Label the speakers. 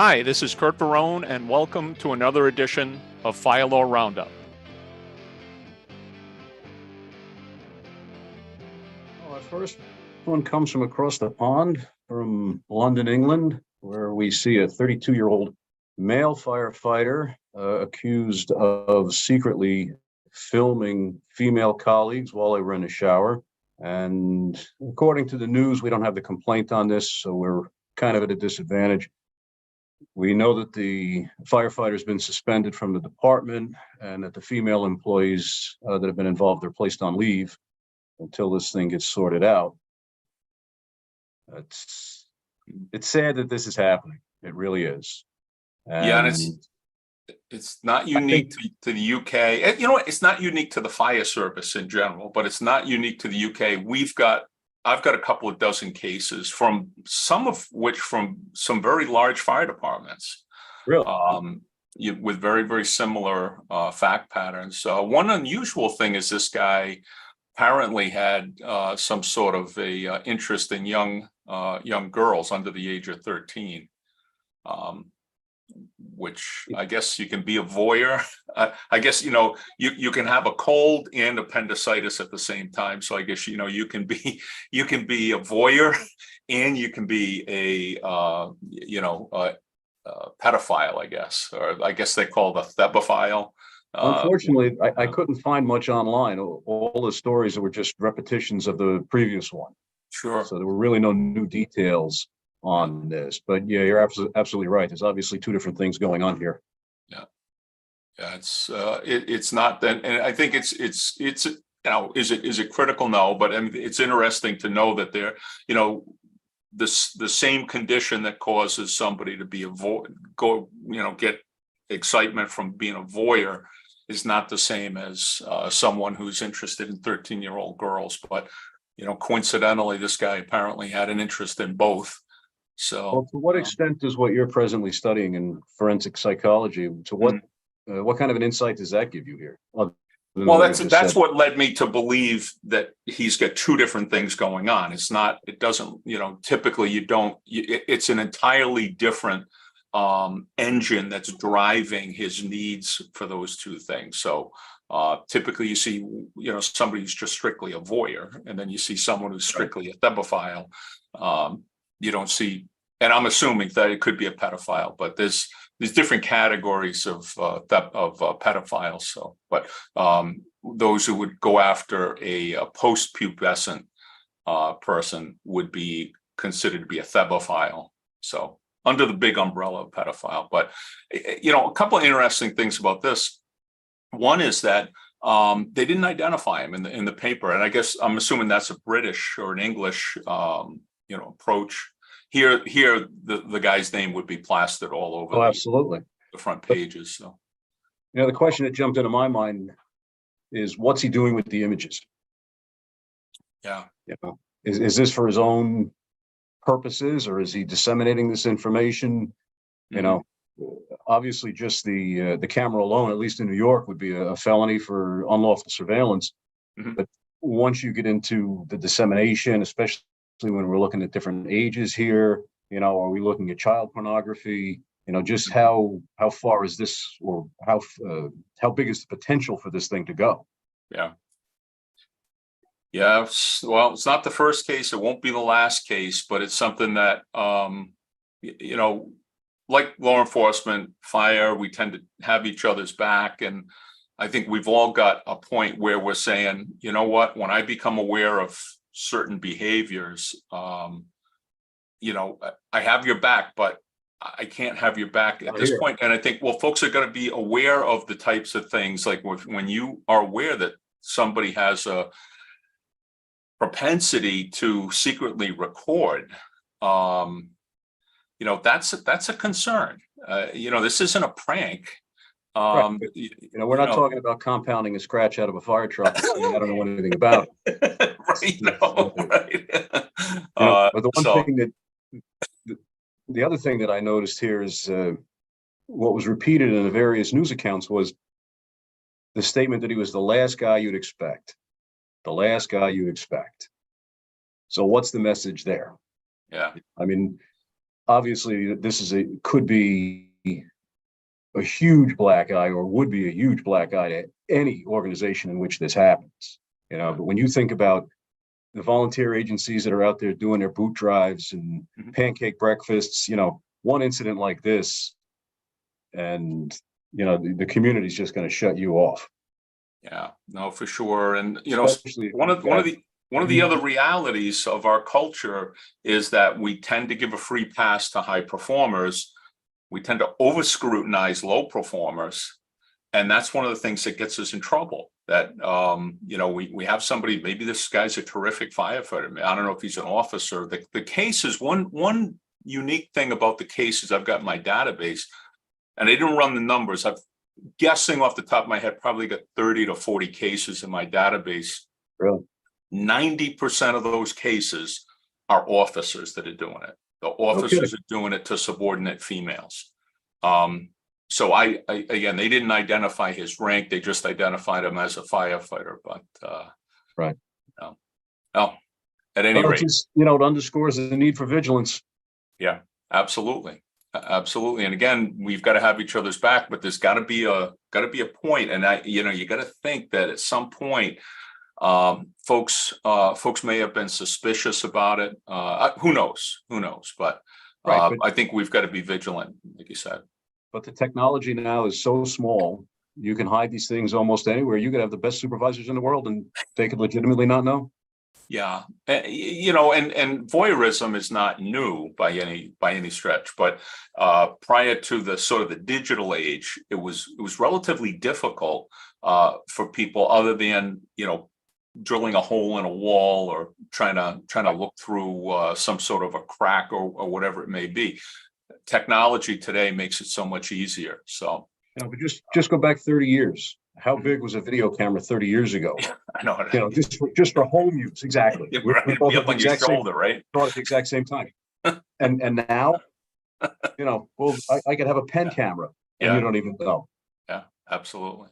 Speaker 1: Hi, this is Curt Barone, and welcome to another edition of Fire Law Roundup.
Speaker 2: Well, our first one comes from across the pond from London, England, where we see a 32-year-old male firefighter accused of secretly filming female colleagues while they were in the shower. And according to the news, we don't have the complaint on this, so we're kind of at a disadvantage. We know that the firefighter has been suspended from the department and that the female employees that have been involved are placed on leave until this thing gets sorted out. It's sad that this is happening. It really is.
Speaker 3: And it's not unique to the UK. You know what? It's not unique to the fire service in general, but it's not unique to the UK. I've got a couple of dozen cases from some of which from some very large fire departments.
Speaker 2: Really?
Speaker 3: With very, very similar fact patterns. One unusual thing is this guy apparently had some sort of a interest in young girls under the age of 13. Which I guess you can be a voyeur. I guess, you can have a cold and appendicitis at the same time. So I guess, you can be a voyeur and you can be a pedophile, I guess, or I guess they call it a thebophile.
Speaker 2: Unfortunately, I couldn't find much online. All the stories were just repetitions of the previous one.
Speaker 3: Sure.
Speaker 2: So there were really no new details on this, but yeah, you're absolutely right. There's obviously two different things going on here.
Speaker 3: Yeah, it's not that, and I think it's is it critical? No, but I mean, it's interesting to know that there, the same condition that causes somebody to be get excitement from being a voyeur is not the same as someone who's interested in 13-year-old girls. But coincidentally, this guy apparently had an interest in both. So,
Speaker 2: well, to what extent is what you're presently studying in forensic psychology? To what kind of an insight does that give you here?
Speaker 3: Well, that's what led me to believe that he's got two different things going on. It doesn't, typically it's an entirely different engine that's driving his needs for those two things. So typically you see, somebody who's just strictly a voyeur, and then you see someone who's strictly a thebophile. You don't see, and I'm assuming that it could be a pedophile, but there's different categories of pedophiles. So, but those who would go after a post-pubescent person would be considered to be a thebophile. So, under the big umbrella of pedophile. But a couple of interesting things about this. One is that they didn't identify him in the paper, and I guess I'm assuming that's a British or an English approach. Here the guy's name would be plastered all over.
Speaker 2: Oh, absolutely.
Speaker 3: The front pages. So,
Speaker 2: the question that jumped into my mind is, what's he doing with the images?
Speaker 3: Yeah.
Speaker 2: Is this for his own purposes, or is he disseminating this information? Obviously just the camera alone, at least in New York, would be a felony for unlawful surveillance. But once you get into the dissemination, especially when we're looking at different ages here, are we looking at child pornography? Just how far is this, or how big is the potential for this thing to go?
Speaker 3: Yeah. Well, it's not the first case. It won't be the last case, but it's something that, like law enforcement, fire, we tend to have each other's back. And I think we've all got a point where we're saying, you know what, when I become aware of certain behaviors, I have your back, but I can't have your back at this point. And I think, well, folks are going to be aware of the types of things, like when you are aware that somebody has a propensity to secretly record, that's a concern. This isn't a prank.
Speaker 2: Right. We're not talking about compounding a scratch out of a fire truck. I don't know anything about it.
Speaker 3: Right. No, right.
Speaker 2: But the other thing that I noticed here is what was repeated in the various news accounts was the statement that he was the last guy you'd expect. The last guy you'd expect. So what's the message there?
Speaker 3: Yeah.
Speaker 2: I mean, obviously this could be a huge black eye, or would be a huge black eye to any organization in which this happens. But when you think about the volunteer agencies that are out there doing their boot drives and pancake breakfasts, one incident like this, and the community's just going to shut you off.
Speaker 3: Yeah, no, for sure. And
Speaker 2: Especially
Speaker 3: one of the other realities of our culture is that we tend to give a free pass to high performers. We tend to over scrutinize low performers. And that's one of the things that gets us in trouble. That we have somebody, maybe this guy's a terrific firefighter. I don't know if he's an officer. The cases, one unique thing about the cases I've got in my database, and I didn't run the numbers. I'm guessing off the top of my head, probably got 30 to 40 cases in my database.
Speaker 2: Really?
Speaker 3: 90% of those cases are officers that are doing it. The officers are doing it to subordinate females. So again, they didn't identify his rank. They just identified him as a firefighter. But
Speaker 2: right.
Speaker 3: At any rate,
Speaker 2: it underscores the need for vigilance.
Speaker 3: Yeah, absolutely. Absolutely. And again, we've got to have each other's back, but there's got to be a point. And you got to think that at some point, folks may have been suspicious about it. Who knows? But, but I think we've got to be vigilant, like you said.
Speaker 2: But the technology now is so small, you can hide these things almost anywhere. You could have the best supervisors in the world and they could legitimately not know.
Speaker 3: Yeah, and voyeurism is not new by any stretch, but prior to the sort of the digital age, it was relatively difficult for people, other than drilling a hole in a wall or trying to look through some sort of a crack or whatever it may be. Technology today makes it so much easier. So
Speaker 2: but just go back 30 years. How big was a video camera 30 years ago?
Speaker 3: I know.
Speaker 2: Just for home use, exactly.
Speaker 3: Right. Be up on your shoulder, right?
Speaker 2: At the exact same time. and now, well, I could have a pen camera, and you don't even know.
Speaker 3: Yeah, absolutely.